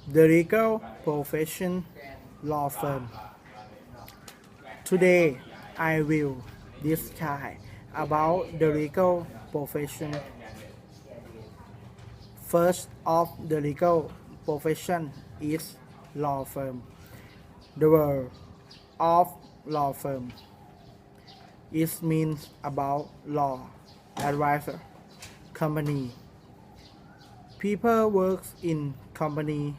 The legal profession law firm. Today, I will discuss about the legal profession. First of the legal profession is law firm. The word of law firm is means about law advisor company. People works in company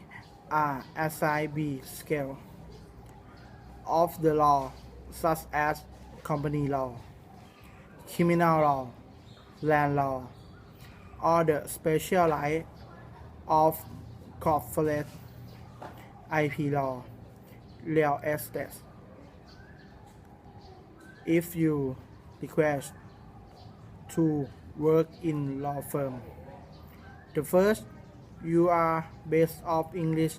are assigned by scale of the law such as company law, criminal law, land law, or the specialized of corporate IP law, real estate. If you request to work in law firm, the first you are based of English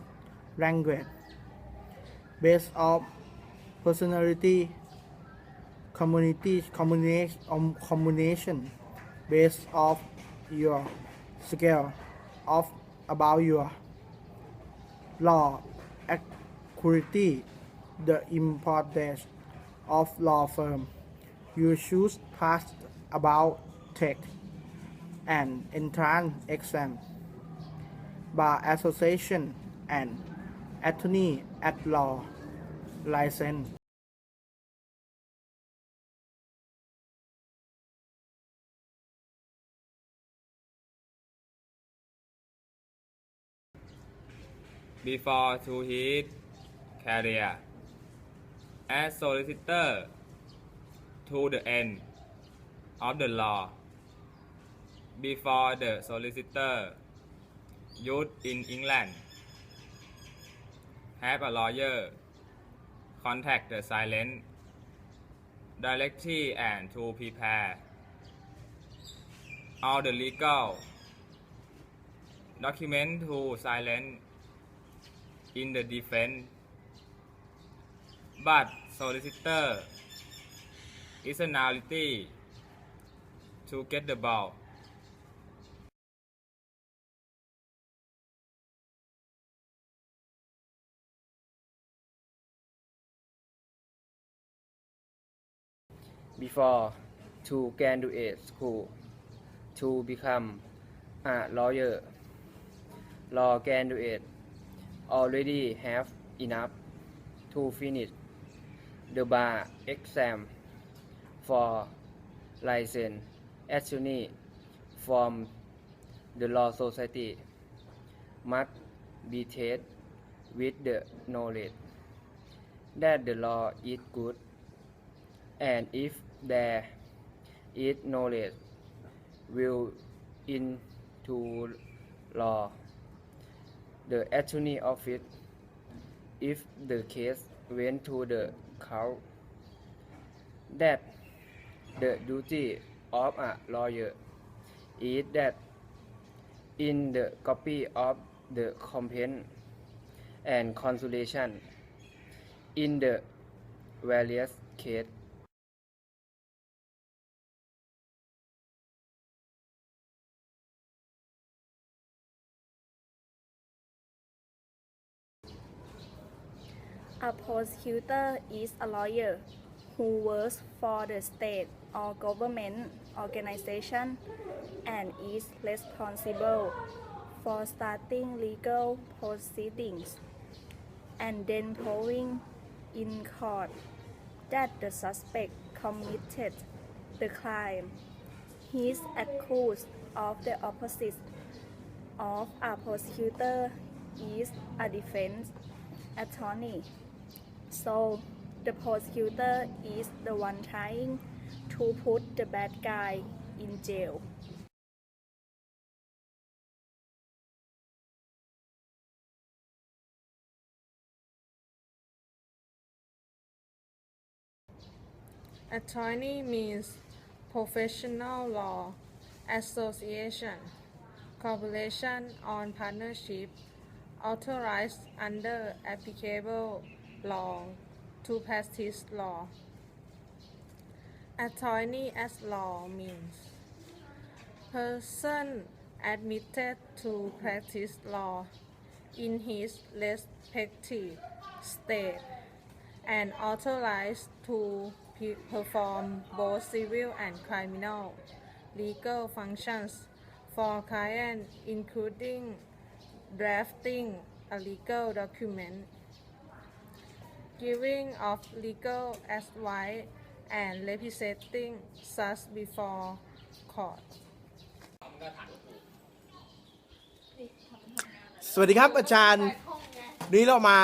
language, based of personality, combination, based of your skill of about your law accuracy, the importance of law firm. You choose pass about take an entrance exam, bar association and attorney at law license. Before to his career as solicitor to the end of the law. Before the solicitor used in England, have a lawyer contact the silent directly and to prepare all the legal document to silent in the defense, but solicitor is a nullity to get the ball. Before to graduate school to become a lawyer. Law graduate already have enough to finish the bar exam for license attorney from the law society must be tested with the knowledge that the law is good, and if there is knowledge will into law, the attorney office, if the case went to the court, that the duty of a lawyer is that in the copy of the complaint and consultation in the various case. A prosecutor is a lawyer who works for the state or government organization and is responsible for starting legal proceedings and then proving in court that the suspect committed the crime. He is accused of the opposite of a prosecutor is a defense attorney. So the prosecutor is the one trying to put the bad guy in jail. Attorney means professional law association, corporation or partnership authorized under applicable law to practice law. Attorney at law means person admitted to practice law in his respective state and authorized to perform both civil and criminal legal functions for client, including drafting a legal document, giving of legal advice, and representing such before court. สวัสดีครับอาจารย์วันนี้เรามา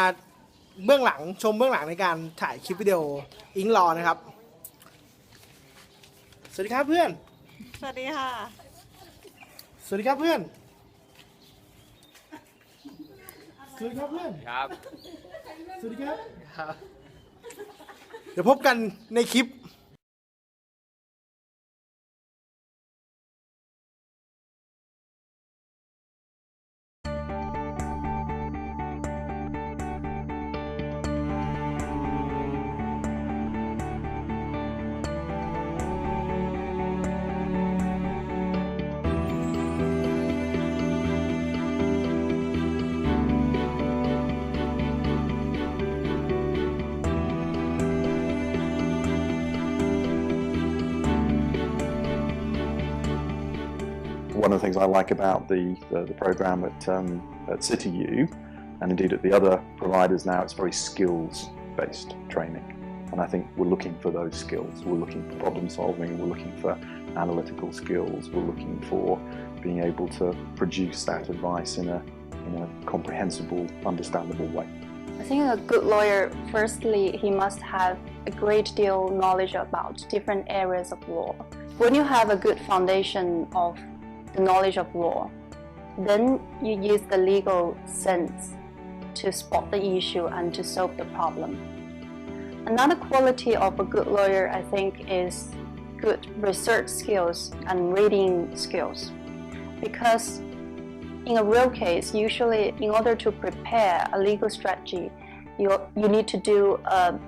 เบื้องหลังชมเบื้องหลังในการถ่ายคลิปวิดีโออิงลอนะครับสวัสดีครับเพื่อน สวัสดีค่ะ สวัสดีครับเพื่อนสวัสดีครับเพื่อน ครับ สวัสดีครับเดี๋ยวพบกันในคลิป One of the things I like about the program at CityU, and indeed at the other providers now, it's very skills-based training. And I think we're looking for those skills. We're looking for problem solving, we're looking for analytical skills, we're looking for being able to produce that advice in a comprehensible, understandable way. I think a good lawyer, firstly, he must have a great deal of knowledge about different areas of law. When you have a good foundation of the knowledge of law, then you use the legal sense to spot the issue and to solve the problem. Another quality of a good lawyer, I think, is good research skills and reading skills. Because in a real case, usually in order to prepare a legal strategy, you need to do a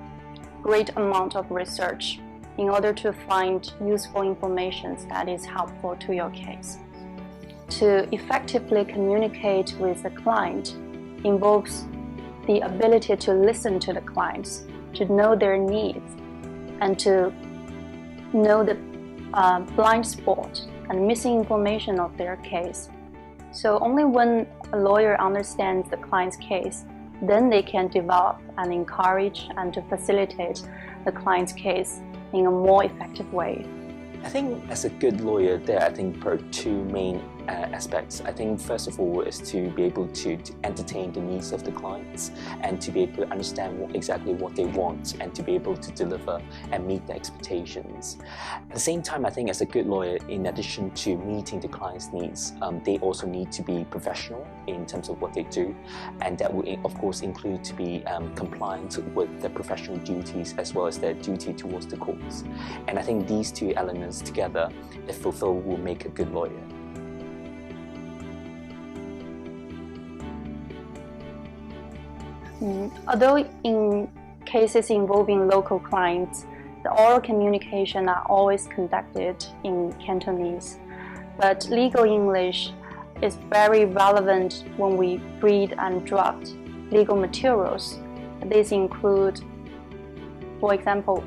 great amount of research in order to find useful information that is helpful to your case. To effectively communicate with the client involves the ability to listen to the clients, to know their needs, and to know the blind spot and missing information of their case. So only when a lawyer understands the client's case, then they can develop and encourage and to facilitate the client's case in a more effective way. I think as a good lawyer, there are two main aspects. I think first of all is to be able to entertain the needs of the clients and to be able to understand exactly what they want and to be able to deliver and meet their expectations. At the same time, I think as a good lawyer, in addition to meeting the client's needs, they also need to be professional in terms of what they do, and that will of course include to be compliant with their professional duties as well as their duty towards the courts. And I think these two elements together, if fulfilled, will make a good lawyer. Although in cases involving local clients, the oral communication are always conducted in Cantonese, but legal English is very relevant when we read and draft legal materials. These include, for example,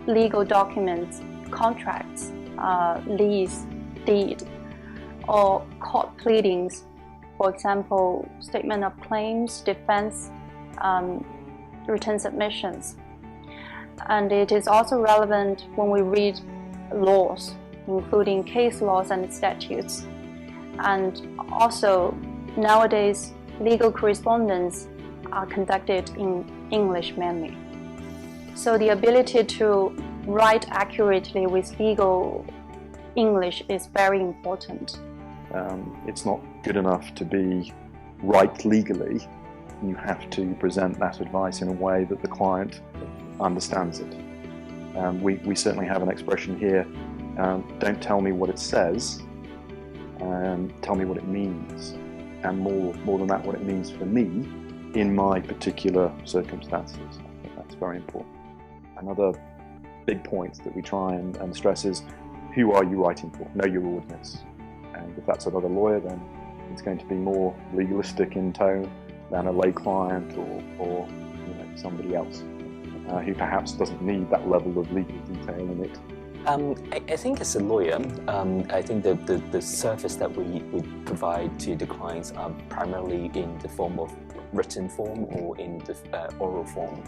legal documents, contracts, lease, deed, or court pleadings, for example, statement of claims, defense, written submissions. And it is also relevant when we read laws, including case laws and statutes. And also, nowadays, legal correspondence are conducted in English mainly. So the ability to write accurately with legal English is very important. It's not good enough to be right legally. You have to present that advice in a way that the client understands it. We certainly have an expression here, don't tell me what it says, tell me what it means, and more than that, what it means for me in my particular circumstances. I think that's very important. Another big point that we try and stress is, who are you writing for? Know your audience. And if that's another lawyer, then it's going to be more legalistic in tone, than a lay client or somebody else who perhaps doesn't need that level of legal detail in it. I think as a lawyer, I think the service that we provide to the clients are primarily in the form of written form or in the oral form.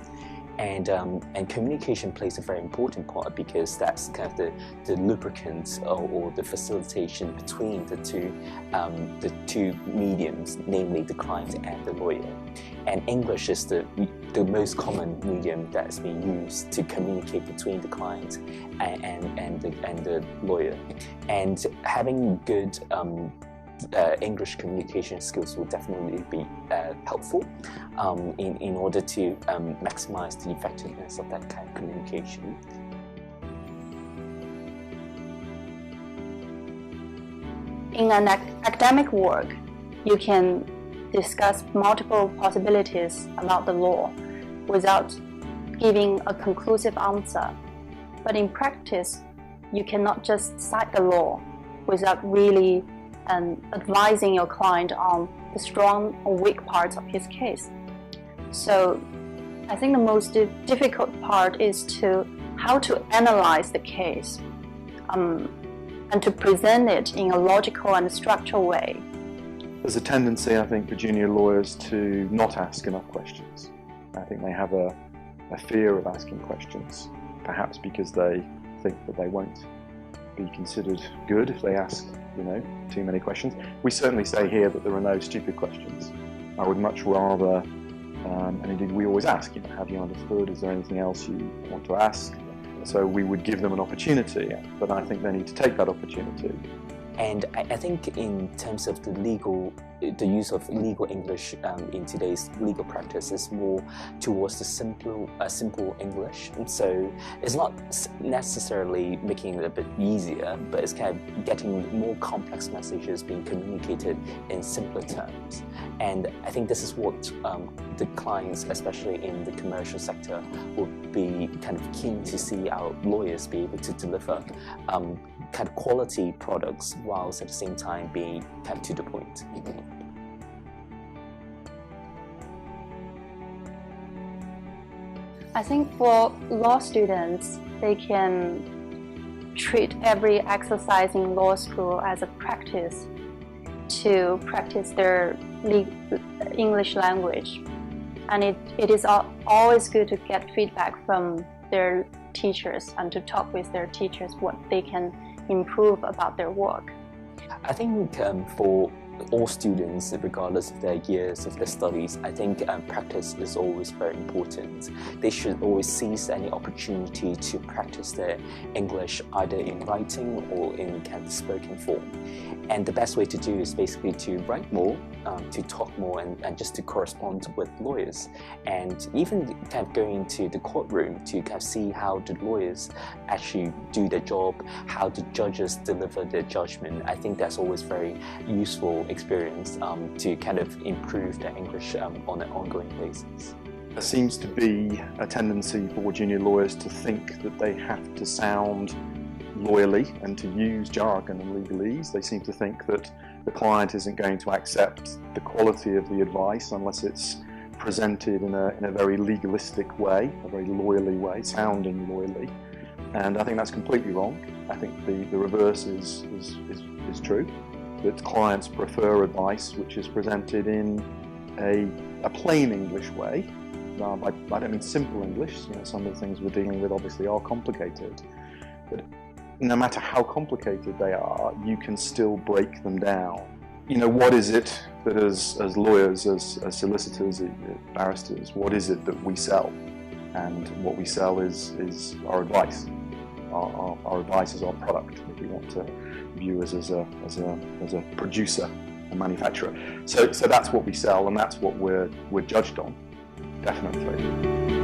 And communication plays a very important part because that's kind of the lubricant or the facilitation between the two mediums, namely the client and the lawyer. And English is the most common medium that is being used to communicate between the client and the lawyer. And having good English communication skills will definitely be helpful in order to maximize the effectiveness of that kind of communication. In an academic work, you can discuss multiple possibilities about the law without giving a conclusive answer. But in practice, you cannot just cite the law without really advising your client on the strong or weak parts of his case. So I think the most difficult part is how to analyze the case and to present it in a logical and structured way. There's a tendency, I think, for junior lawyers to not ask enough questions. I think they have a fear of asking questions, perhaps because they think that they won't be considered good if they ask, too many questions. We certainly say here that there are no stupid questions. I would much rather, and indeed we always ask, have you understood? Is there anything else you want to ask? So we would give them an opportunity, but I think they need to take that opportunity. And I think in terms of the use of legal English in today's legal practice is more towards the simple English. And so it's not necessarily making it a bit easier, but it's kind of getting more complex messages being communicated in simpler terms. And I think this is what the clients, especially in the commercial sector, would be kind of keen to see our lawyers be able to deliver kind of quality products whilst at the same time being kind of to the point. I think for law students, they can treat every exercise in law school as a practice to practice their English language. And it is always good to get feedback from their teachers and to talk with their teachers what they can improve about their work. I think for all students, regardless of their years of their studies, I think practice is always very important. They should always seize any opportunity to practice their English either in writing or in kind of spoken form. And the best way to do is basically to write more, to talk more, and just to correspond with lawyers. And even kind of going to the courtroom to kind of see how the lawyers actually do their job, how the judges deliver their judgment. I think that's always very useful experience to kind of improve their English on an ongoing basis. There seems to be a tendency for junior lawyers to think that they have to sound lawyerly and to use jargon and legalese. They seem to think that the client isn't going to accept the quality of the advice unless it's presented in a very legalistic way, a very lawyerly way, sounding lawyerly. And I think that's completely wrong. I think the reverse is true, that clients prefer advice which is presented in a plain English way. I don't mean simple English. Some of the things we're dealing with obviously are complicated, but no matter how complicated they are, you can still break them down. What is it that as lawyers, as solicitors, barristers, what is it that we sell? And what we sell is our advice. Our advice is our product, if you want to view us as a producer, a manufacturer. So that's what we sell, and that's what we're judged on, definitely.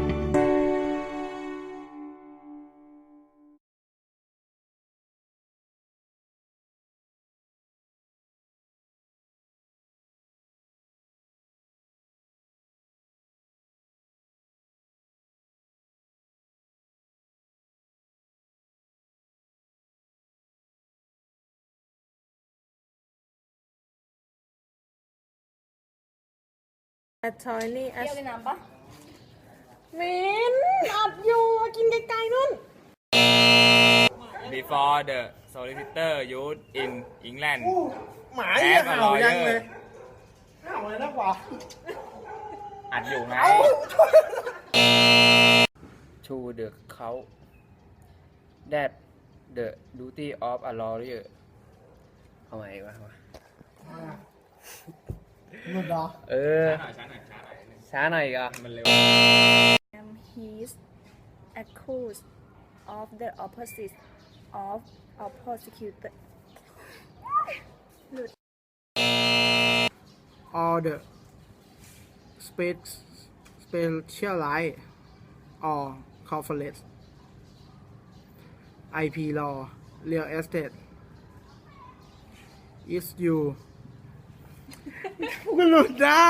attorney เที่ยว as ในน้ำปะ มินอัดอยู่กินไกลๆนู่น before the solicitor used in England หมาเนี่ยเห่ายังเลยเห่าเลยนะกว่า อัดอยู่ไง to the count that the duty of a lawyer เอาไงวะ หลุดเหรอ เออ ช้าหน่อยช้าหน่อย ช้าหน่อยอีก็ มันเร็ว he is accused of the opposite of a prosecutor หลุด all the specialized or corporate IP law real estate is you กูหลุดนะ